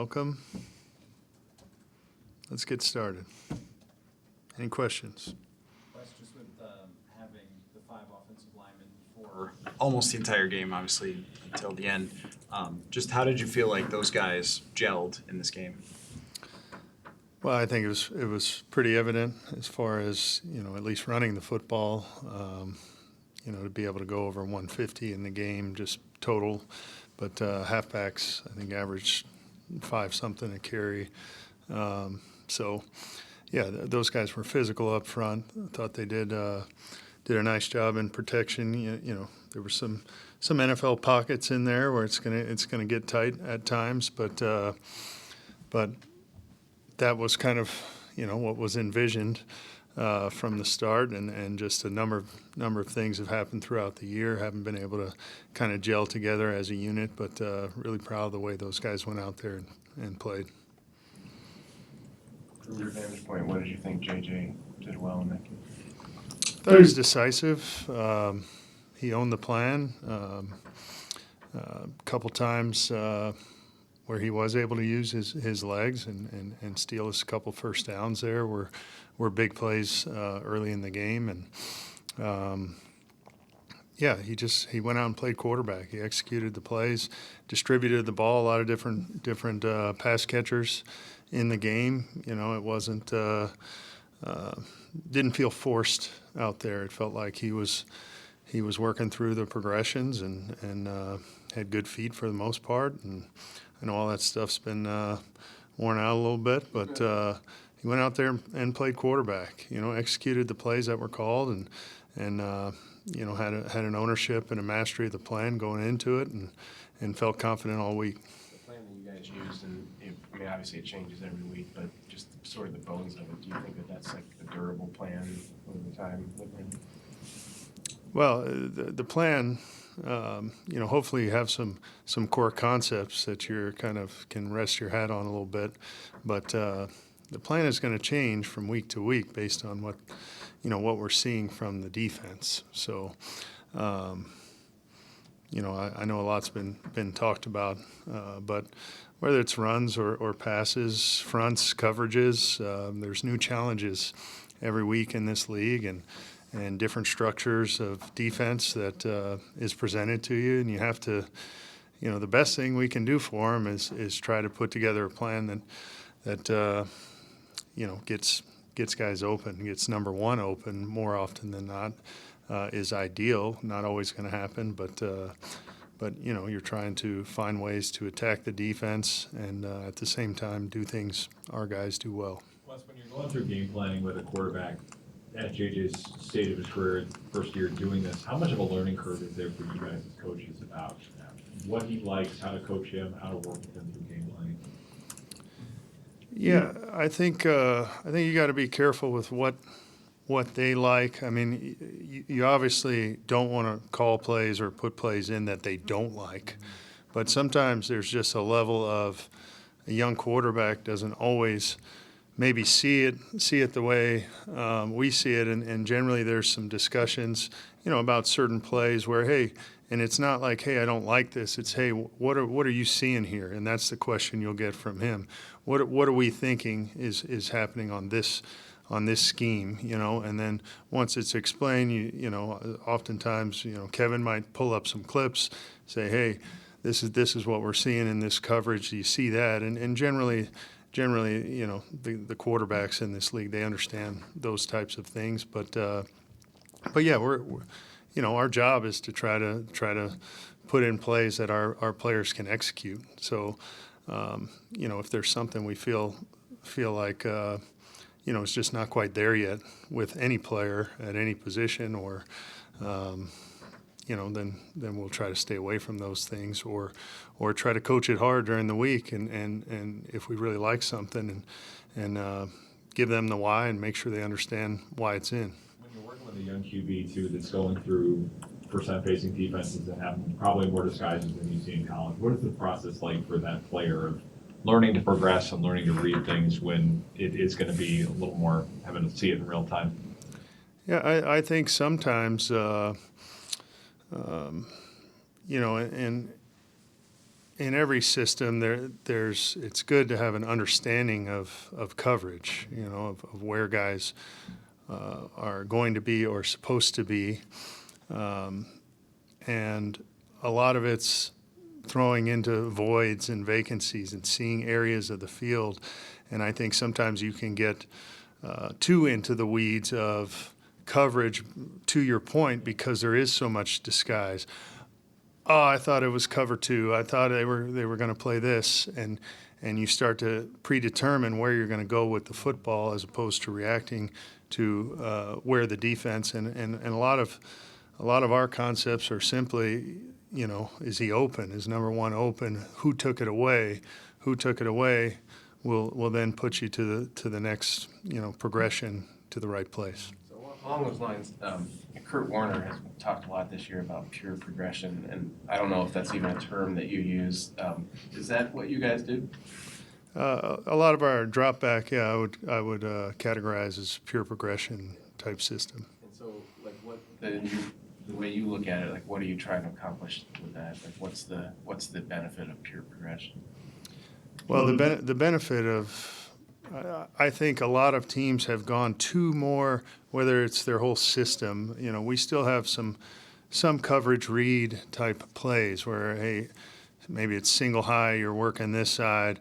welcome. Let's get started. Any questions? Wes, just with having the 5 offensive linemen for almost the entire game, obviously, until the end, just how did you feel like those guys gelled in this game? Well, I think it was pretty evident as far as, at least running the football, to be able to go over 150 in the game, just total. But halfbacks, I think, averaged 5-something a carry. Those guys were physical up front. I thought they did a nice job in protection. There were some NFL pockets in there where it's gonna get tight at times, but that was kind of what was envisioned from the start, and just a number of things have happened throughout the year. Haven't been able to kind of gel together as a unit, but really proud of the way those guys went out there and played. From your vantage point, what did you think JJ did well in that game? I thought he was decisive. He owned the plan. A couple times where he was able to use his legs and steal us a couple first downs there were big plays early in the game. And he went out and played quarterback. He executed the plays, distributed the ball, a lot of different pass catchers in the game. It wasn't didn't feel forced out there. It felt like he was working through the progressions and had good feet for the most part. And I know all that stuff's been worn out a little bit, but he went out there and played quarterback. Executed the plays that were called and had an ownership and a mastery of the plan going into it, and felt confident all week. The plan that you guys used, and obviously it changes every week, but just sort of the bones of it. Do you think that that's like a durable plan over the time? Well, the plan, hopefully you have some core concepts that you're kind of can rest your hat on a little bit, but the plan is going to change from week to week based on what we're seeing from the defense. So, I know a lot's been talked about, but whether it's runs or passes, fronts, coverages, there's new challenges every week in this league, and different structures of defense that is presented to you, and you have to, the best thing we can do for them is try to put together a plan that gets guys open, gets number one open more often than not, is ideal. Not always going to happen, but you're trying to find ways to attack the defense and at the same time do things our guys do well. Wes, when you're going through game planning with a quarterback at JJ's stage of his career, first year doing this, how much of a learning curve is there for you guys as coaches about what he likes, how to coach him, how to work with him through game planning? Yeah, I think you got to be careful with what they like. I mean, you obviously don't want to call plays or put plays in that they don't like, but sometimes there's just a level of a young quarterback doesn't always maybe see it the way we see it, and generally there's some discussions, about certain plays where, hey, and it's not like, hey, I don't like this. It's, hey, what are you seeing here? And that's the question you'll get from him. What are we thinking is happening on this scheme? And then once it's explained, oftentimes, Kevin might pull up some clips, say, hey, this is what we're seeing in this coverage. Do you see that? And generally, the quarterbacks in this league, they understand those types of things. But yeah, we're our job is to try to put in plays that our players can execute. So, if there's something we feel like, it's just not quite there yet with any player at any position, or, then we'll try to stay away from those things, or try to coach it hard during the week, and if we really like something, and give them the why and make sure they understand why it's in. When you're working with a young QB too that's going through first-time-facing defenses that have probably more disguises than you see in college, what is the process like for that player of learning to progress and learning to read things when it's going to be a little more having to see it in real time? Yeah, I think sometimes, and in every system, it's good to have an understanding of coverage, of where guys are going to be or supposed to be. And a lot of it's throwing into voids and vacancies and seeing areas of the field. And I think sometimes you can get too into the weeds of coverage, to your point, because there is so much disguise. Oh, I thought it was cover two. I thought they were going to play this, and you start to predetermine where you're going to go with the football as opposed to reacting to where the defense and a lot of our concepts are simply, is he open? Is number one open? Who took it away? Who took it away will then put you to the next progression to the right place. So along those lines, Kurt Warner has talked a lot this year about pure progression, and I don't know if that's even a term that you use. Is that what you guys do? A lot of our drop back, I would categorize as pure progression type system. And so, like, what the way you look at it, like, what are you trying to accomplish with that? Like, what's the benefit of pure progression? Well, the benefit of, I think a lot of teams have gone to more, whether it's their whole system. We still have some coverage read type plays where, hey, maybe it's single high, you're working this side,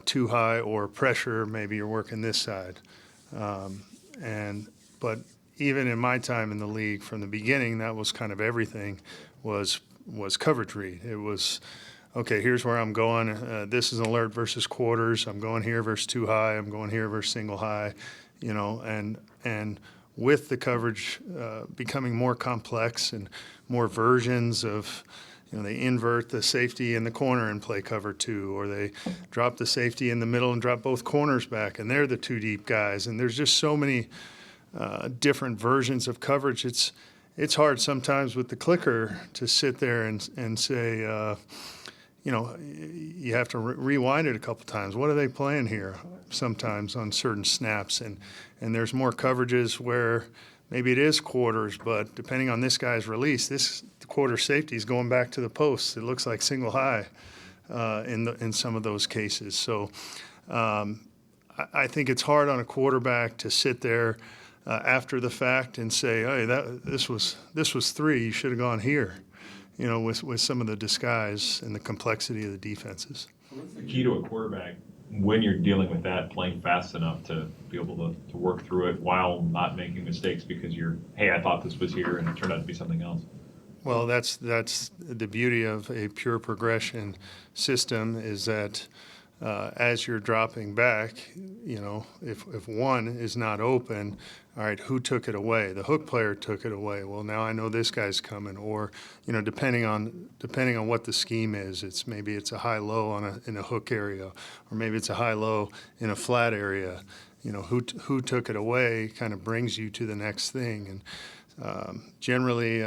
too high, or pressure, maybe you're working this side. But even in my time in the league, from the beginning, that was kind of everything was coverage read. It was, okay, here's where I'm going. This is alert versus quarters. I'm going here versus too high. I'm going here versus single high, and with the coverage becoming more complex and more versions of, they invert the safety in the corner and play cover two, or they drop the safety in the middle and drop both corners back, and they're the two deep guys. And there's just so many different versions of coverage. It's hard sometimes with the clicker to sit there and say, you have to rewind it a couple times. What are they playing here? Sometimes on certain snaps, and there's more coverages where maybe it is quarters, but depending on this guy's release, this quarter safety is going back to the post. It looks like single high in some of those cases. So I think it's hard on a quarterback to sit there after the fact and say, hey, this was three. You should have gone here. With some of the disguise and the complexity of the defenses. What's the key to a quarterback when you're dealing with that, playing fast enough to be able to work through it while not making mistakes because hey, I thought this was here and it turned out to be something else? Well, that's the beauty of a pure progression system, is that as you're dropping back, if one is not open, all right, who took it away? The hook player took it away. Well, now I know this guy's coming. Or, depending on what the scheme is, maybe it's a high-low in a hook area, or maybe it's a high-low in a flat area. Who took it away kind of brings you to the next thing. And generally,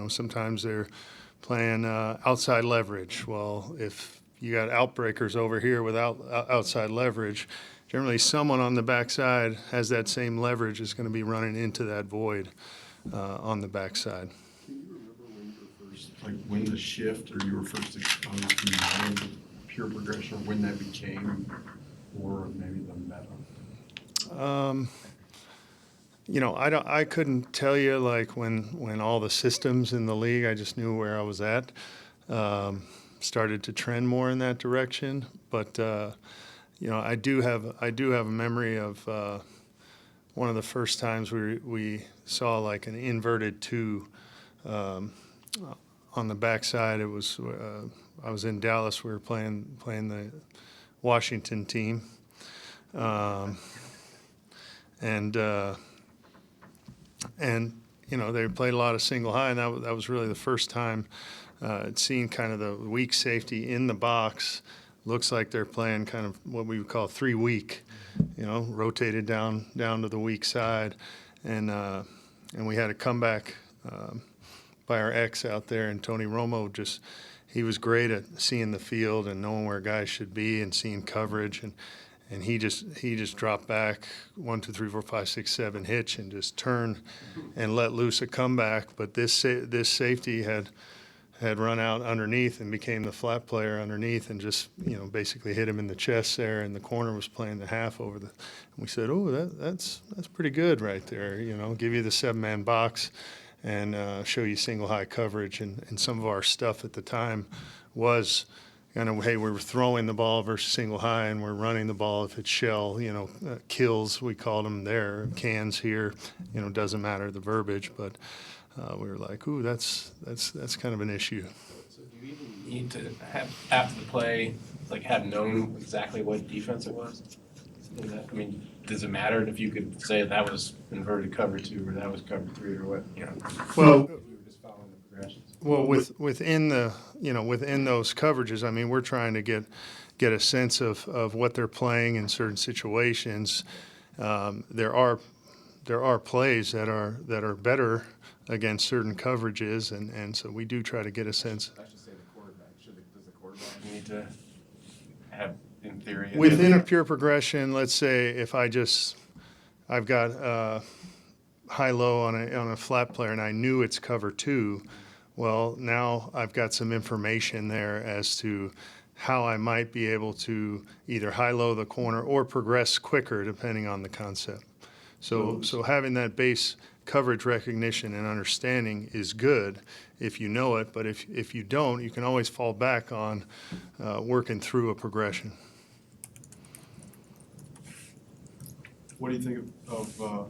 sometimes they're playing outside leverage. Well, if you got outbreakers over here without outside leverage, generally someone on the backside has that same leverage, is going to be running into that void on the backside. Can you remember when you were first, when the shift, or you were first exposed to pure progression, or when that became, or maybe the meta? I couldn't tell you when all the systems in the league, I just knew where I was at, started to trend more in that direction. But I do have a memory of one of the first times we saw like an inverted two on the backside. It was I was in Dallas. We were playing the Washington team, and they played a lot of single high, and that was really the first time I'd seen kind of the weak safety in the box. Looks like they're playing kind of what we would call 3 weak, rotated down to the weak side, and we had a comeback by our ex out there, and Tony Romo he was great at seeing the field and knowing where guys should be and seeing coverage, and he just dropped back 1, 2, 3, 4, 5, 6, 7 hitch and just turned and let loose a comeback. But this safety had had run out underneath and became the flat player underneath and just, basically hit him in the chest there, and the corner was playing the half over and we said, oh, that's pretty good right there, give you the 7-man box and show you single high coverage. And some of our stuff at the time was kind of, hey, we were throwing the ball versus single high, and we're running the ball if it's shell, kills, we called them there, cans here, doesn't matter the verbiage, but we were like, ooh, that's kind of an issue. So do you even need to have, after the play, like have known exactly what defense it was? I mean, does it matter if you could say that was inverted cover 2 or that was cover 3 or what, Well, if you were just following the progressions? Well, within those coverages, I mean, we're trying to get a sense of what they're playing in certain situations. There are plays that are better against certain coverages, and so we do try to get a sense. I should say the quarterback. Does the quarterback need to have, in theory, Within a pure progression, let's say if I've got high-low on a flat player and I knew it's cover 2, well, now I've got some information there as to how I might be able to either high-low the corner or progress quicker depending on the concept. So having that base coverage recognition and understanding is good if you know it, but if you don't, you can always fall back on working through a progression. What do you think of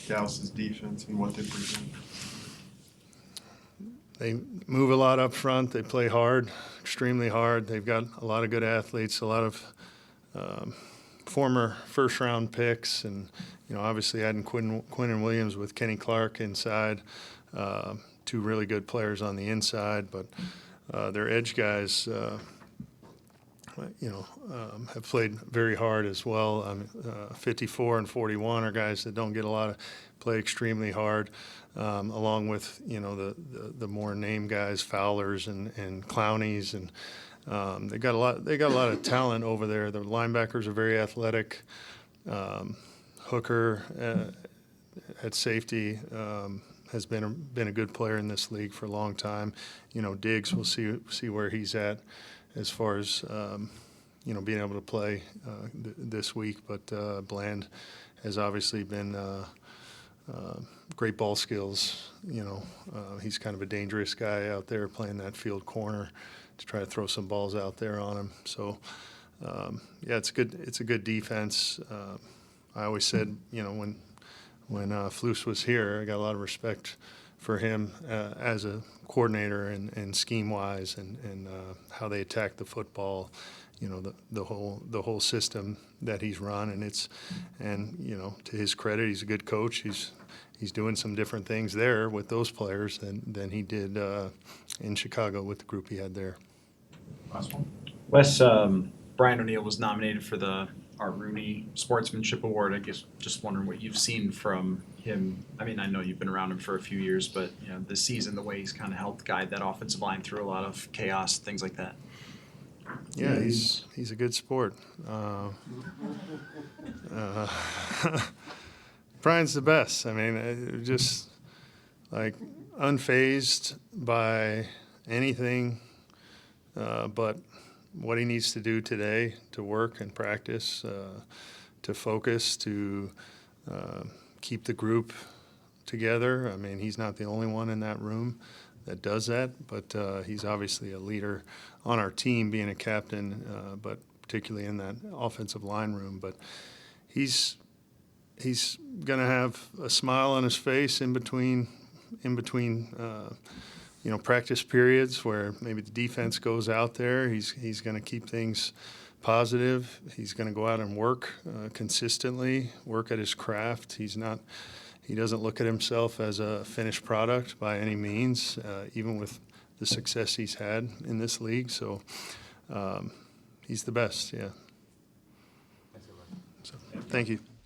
Dallas's defense and what they present? They move a lot up front. They play hard, extremely hard. They've got a lot of good athletes, a lot of former first-round picks, and obviously adding Quinnen Williams with Kenny Clark inside, 2 really good players on the inside. But their edge guys, have played very hard as well. 54 and 41 are guys that don't get a lot of play, extremely hard, along with the more name guys, Fowlers and Clowneys, and they got a lot of talent over there. The linebackers are very athletic. Hooker at safety has been a good player in this league for a long time. Diggs, we'll see where he's at as far as being able to play this week. But Bland has obviously been great ball skills. He's kind of a dangerous guy out there playing that field corner to try to throw some balls out there on him. So it's a good defense. I always said, when Flus was here, I got a lot of respect for him as a coordinator and scheme-wise and how they attack the football, the whole system that he's run. And to his credit, he's a good coach. He's doing some different things there with those players than he did in Chicago with the group he had there. Last one. Wes, Brian O'Neill was nominated for the Art Rooney Sportsmanship Award. I guess just wondering what you've seen from him. I mean, I know you've been around him for a few years, but this season, the way he's kind of helped guide that offensive line through a lot of chaos, things like that. Yeah, he's a good sport. Brian's the best. I mean, just like unfazed by anything but what he needs to do today to work and practice, to focus, to keep the group together. I mean, he's not the only one in that room that does that, but he's obviously a leader on our team, being a captain, but particularly in that offensive line room. But he's going to have a smile on his face in between practice periods where maybe the defense goes out there. He's going to keep things positive. He's going to go out and work consistently, work at his craft. He doesn't look at himself as a finished product by any means, even with the success he's had in this league. So he's the best, yeah. So, thank you.